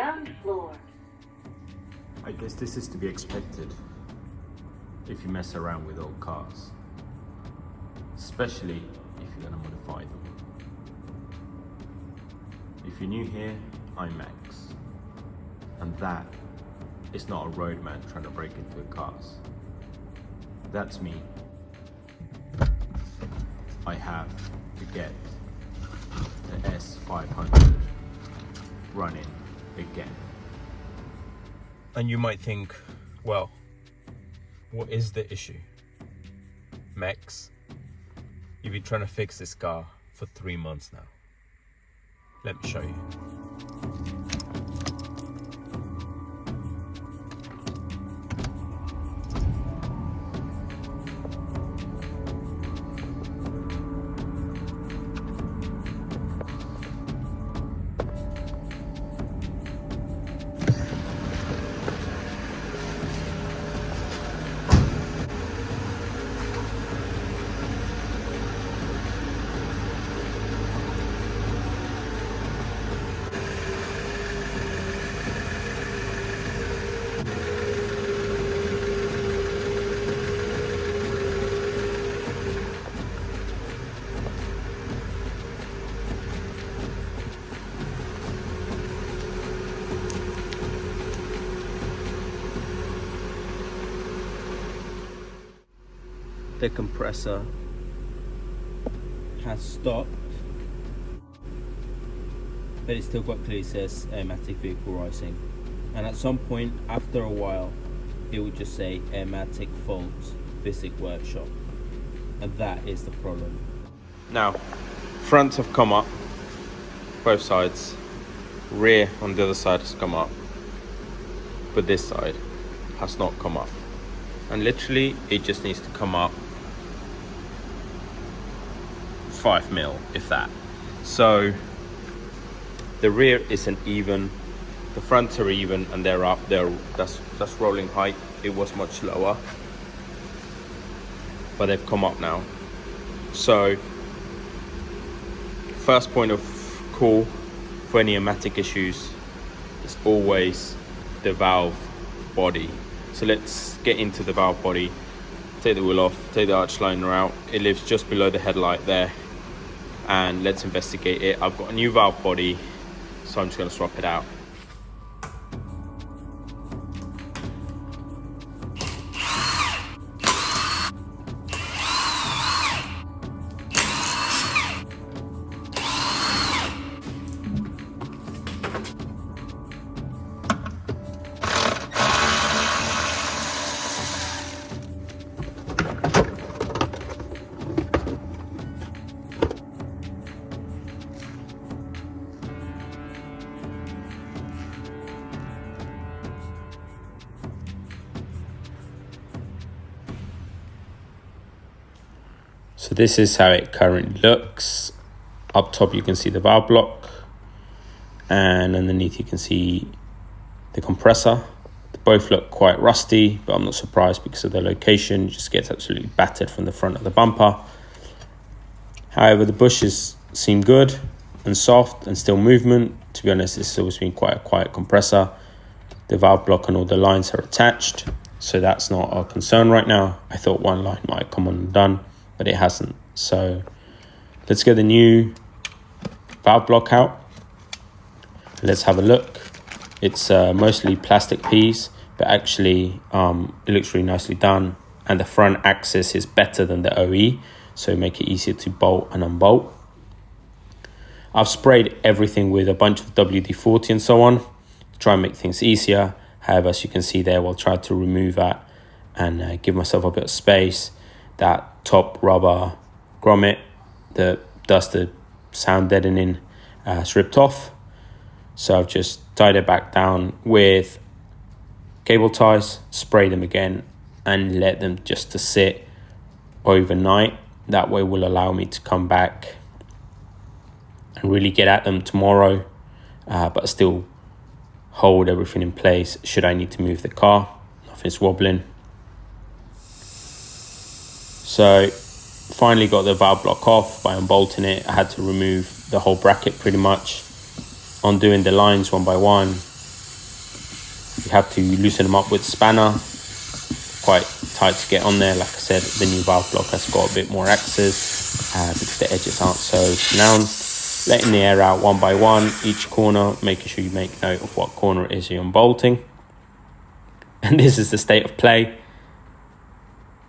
ground floor. I guess this is to be expected if you mess around with old cars, especially if you're going to modify them. If you're new here, I'm Max, and that is not a roadman trying to break into cars. That's me. I have to get the S500 running again. And you might think, well, what is the issue? Max, you've been trying to fix this car for 3 months now. Let me show you. The compressor has stopped, but it still got clearly says AirMatic vehicle rising, and at some point after a while it would just say AirMatic fault, visit workshop, and that is the problem. Now, fronts have come up, both sides, rear on the other side has come up, but this side has not come up, and literally it just needs to come up 5 mil, if that. So the rear isn't even, the fronts are even, and they're up. That's rolling height. It was much lower, but they've come up now. So first point of call for any AirMatic issues is always the valve body. So let's get into the valve body. Take the wheel off, take the arch liner out. It lives just below the headlight there, and let's investigate it. I've got a new valve body, so I'm just going to swap it out. So this is how it currently looks. Up top you can see the valve block, and underneath you can see the compressor. They both look quite rusty, but I'm not surprised because of the location. It just gets absolutely battered from the front of the bumper. However, the bushes seem good and soft and still movement. To be honest, this has always been quite a quiet compressor. The valve block and all the lines are attached, so that's not our concern right now. I thought one line might come undone, but it hasn't. So let's get the new valve block out. Let's have a look. It's mostly plastic piece, but actually it looks really nicely done, and the front axis is better than the OE, so make it easier to bolt and unbolt. I've sprayed everything with a bunch of WD-40 and so on to try and make things easier. However, as you can see there, we'll try to remove that and give myself a bit of space. That top rubber grommet that does the sound deadening is ripped off, so I've just tied it back down with cable ties, spray them again, and let them just to sit overnight. That way will allow me to come back and really get at them tomorrow, but still hold everything in place should I need to move the car. Nothing's wobbling. So finally got the valve block off by unbolting it. I had to remove the whole bracket pretty much, undoing the lines one by one, You have to loosen them up with spanner. Quite tight to get on there. Like I said, the new valve block has got a bit more access because the edges aren't so pronounced. Letting the air out one by one, each corner, making sure you make note of what corner it is you're unbolting. And this is the state of play.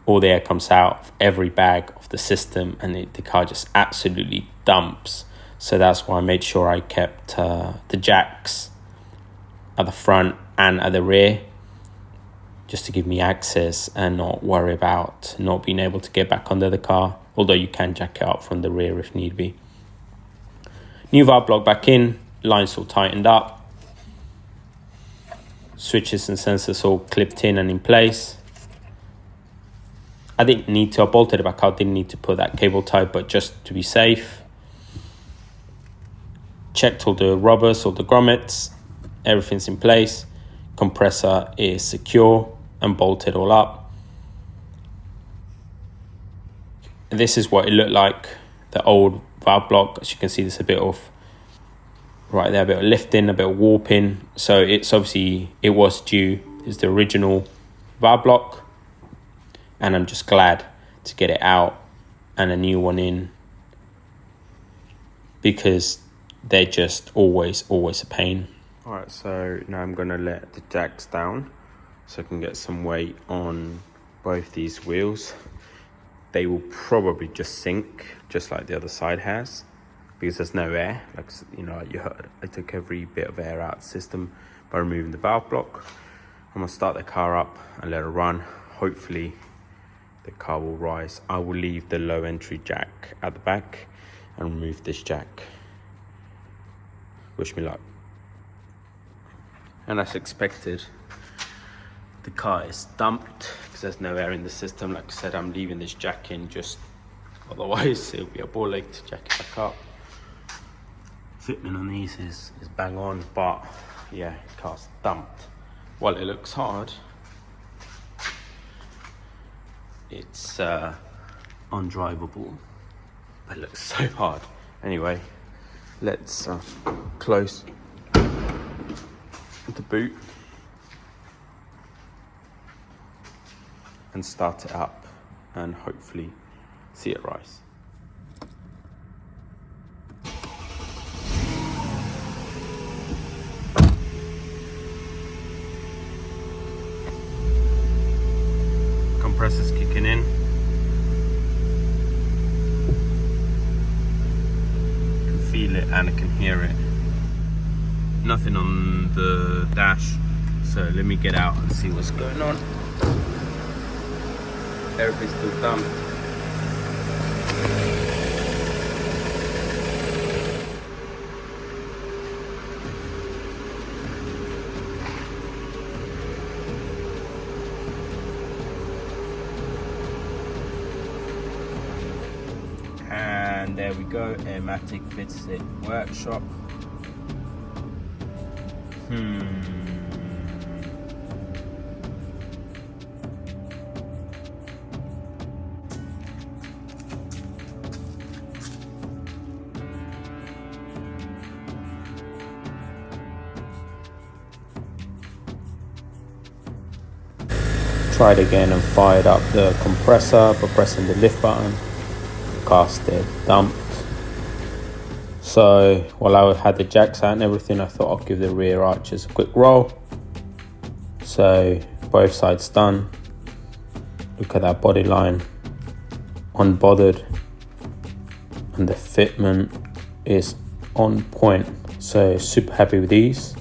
All the air comes out of every bag of the system, and the car just absolutely dumps. So that's why I made sure I kept the jacks at the front and at the rear, just to give me access and not worry about not being able to get back under the car, although you can jack it up from the rear if need be. New valve block back in, lines all tightened up, switches and sensors all clipped in and in place. I didn't need to, I bolted it back out, didn't need to put that cable tie, but just to be safe. Checked all the rubbers, all the grommets, everything's in place. Compressor is secure and bolted all up. And this is what it looked like, the old valve block. As you can see, there's a bit of, right there, a bit of lifting, a bit of warping. So it's obviously, it was due, it's the original valve block. And I'm just glad to get it out and a new one in, because they're just always a pain. All right, so now I'm gonna let the jacks down so I can get some weight on both these wheels. They will probably just sink, just like the other side has, because there's no air. Like, you know, you heard, I took every bit of air out of the system by removing the valve block. I'm gonna start the car up and let it run. Hopefully the car will rise. I will leave the low entry jack at the back and remove this jack. Wish me luck. And as expected, the car is dumped because there's no air in the system. Like I said, I'm leaving this jack in, just otherwise it'll be a ball ache to jack it back up. Fitment on these is bang on, but yeah, car's dumped. While it looks hard, it's undrivable, but it looks so hard. Anyway, let's close the boot and start it up and hopefully see it rise. Compressor's kicking in. I can feel it and I can hear it. Nothing on the dash, so let me get out and see what's going on. Everything's still dumped. And there we go, AirMatic fits it workshop. Tried again and fired up the compressor by pressing the lift button. The car stayed dumped. So while I had the jacks out and everything, I thought I'd give the rear arches a quick roll. So both sides done. Look at that body line, unbothered, and the fitment is on point. So super happy with these.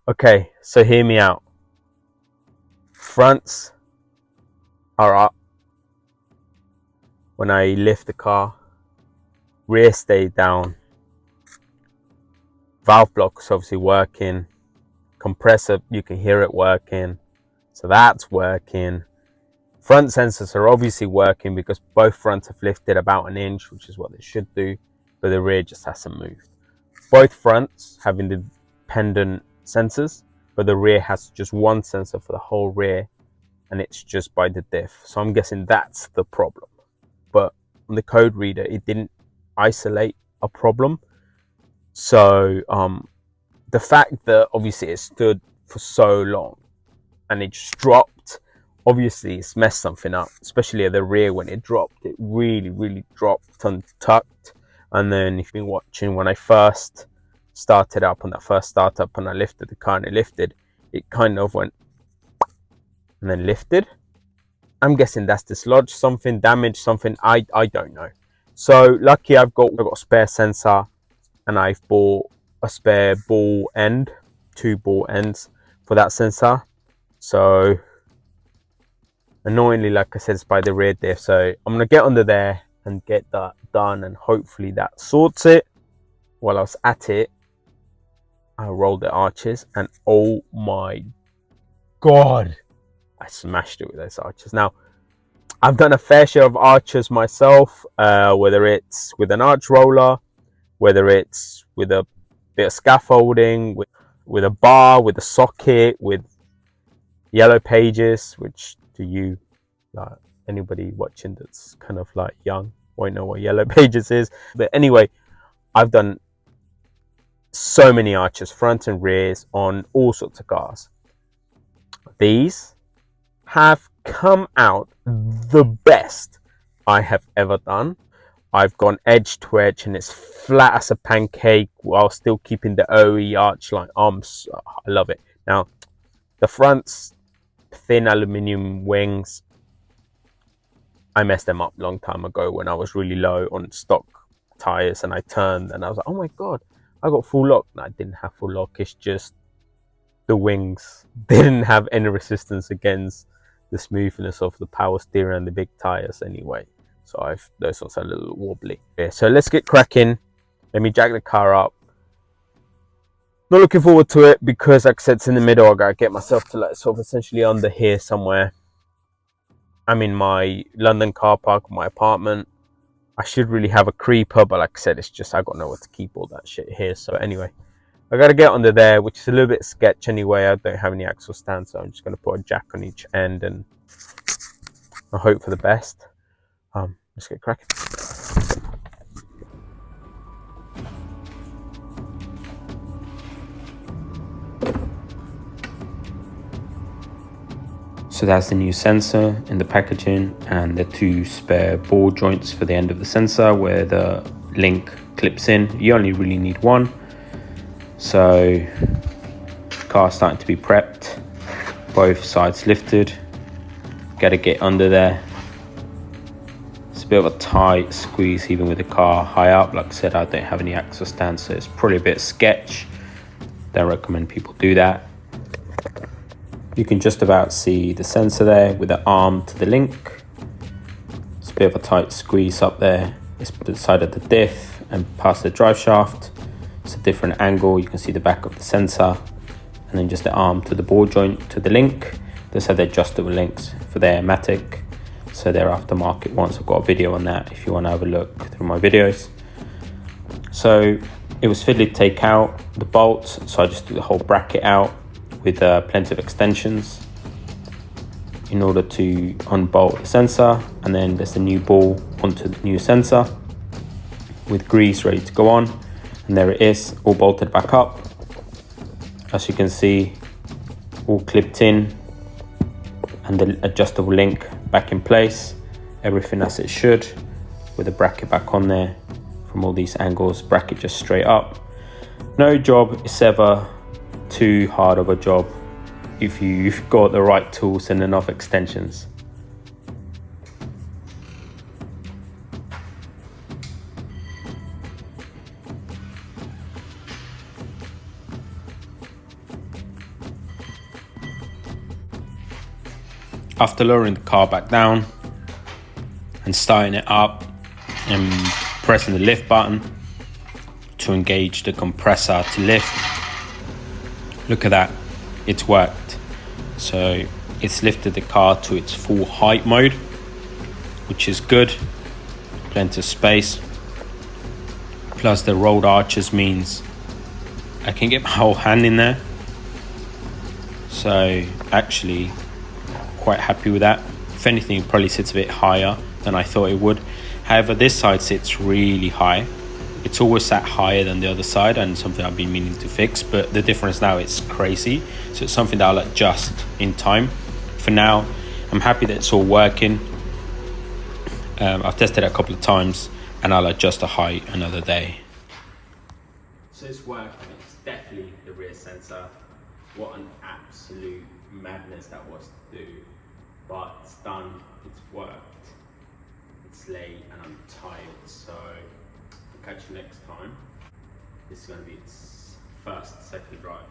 Okay, so hear me out. Fronts are up when I lift the car. Rear stayed down. Valve block's obviously working. Compressor, you can hear it working. So that's working. Front sensors are obviously working because both fronts have lifted about an inch, which is what they should do, but the rear just hasn't moved. both fronts have independent sensors, but the rear has just one sensor for the whole rear, and it's just by the diff. So I'm guessing that's the problem. But on the code reader, it didn't isolate a problem. So the fact that obviously it stood for so long and it just dropped, obviously it's messed something up, especially at the rear. When it dropped, it really dropped and tucked. And then if you've been watching, when I first started up on that first startup and I lifted the car and it lifted, it kind of went and then lifted. I'm guessing that's dislodged something, damaged something, I don't know. So lucky I've got a spare sensor, and I've bought a spare ball end, 2 ball ends for that sensor. So annoyingly, like I said, it's by the rear diff. So I'm gonna get under there and get that done, and hopefully that sorts it. While I was at it, I rolled the arches, and oh my god, I smashed it with those arches. Now, I've done a fair share of arches myself, whether it's with an arch roller, whether it's with a bit of scaffolding, with a bar, with a socket, with yellow pages, which to you, anybody watching that's kind of like young won't know what yellow pages is. But anyway, I've done so many arches, front and rears, on all sorts of cars. These have come out the best I have ever done. I've gone edge to edge and it's flat as a pancake while still keeping the OE arch line. I love it. Now, the front's thin aluminium wings, I messed them up a long time ago when I was really low on stock tires, and I turned and I was like, oh my god, I got full lock. No, I didn't have full lock. It's just the wings didn't have any resistance against the smoothness of the power steering and the big tires anyway. So those ones are a little wobbly. Yeah, so let's get cracking. Let me jack the car up. Not looking forward to it because, like I said, it's in the middle. I gotta get myself to like sort of essentially under here somewhere. I'm in my London car park, my apartment. I should really have a creeper, but like I said, it's just I got nowhere to keep all that shit here. So anyway, I gotta get under there, which is a little bit sketch anyway. I don't have any axle stand, so I'm just gonna put a jack on each end and I hope for the best. Let's get cracking. So that's the new sensor in the packaging, and the 2 spare ball joints for the end of the sensor where the link clips in. You only really need one. So car's starting to be prepped, both sides lifted. Gotta get under there. It's a bit of a tight squeeze even with the car high up. Like I said, I don't have any axle stand, so it's probably a bit sketch. Don't recommend people do that. You can just about see the sensor there with the arm to the link. It's a bit of a tight squeeze up there. It's the side of the diff and past the drive shaft. It's a different angle. You can see the back of the sensor, and then just the arm to the ball joint to the link. Those are the adjustable links for the AirMatic. So they're aftermarket ones. I've got a video on that if you want to have a look through my videos. So it was fiddly to take out the bolts, so I just took the whole bracket out with plenty of extensions in order to unbolt the sensor. And then there's the new ball onto the new sensor with grease ready to go on, and there it is, all bolted back up. As you can see, all clipped in, and the adjustable link back in place, everything as it should, with the bracket back on there from all these angles, bracket just straight up. No job is ever too hard of a job if you've got the right tools and enough extensions. After lowering the car back down and starting it up and pressing the lift button to engage the compressor to lift, look at that, it's worked. So it's lifted the car to its full height mode, which is good, plenty of space. Plus the rolled arches means I can get my whole hand in there. So actually quite happy with that. If anything, it probably sits a bit higher than I thought it would. However, this side sits really high. It's always sat higher than the other side, and something I've been meaning to fix, but the difference now, it's crazy. So it's something that I'll adjust in time. For now, I'm happy that it's all working. I've tested it a couple of times, and I'll adjust the height another day. So it's working. It's definitely the rear sensor. What an absolute madness that was to do. But it's done, it's worked. It's late and I'm tired, so I'll catch you next time. This is going to be its second drive.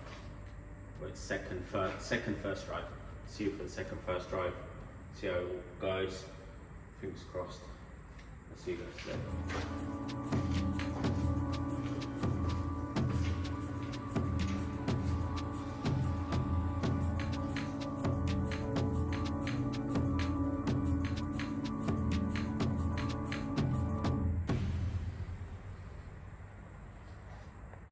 Or its second, first drive. See you for the first drive. See how it all goes. Fingers crossed. I'll see you guys later.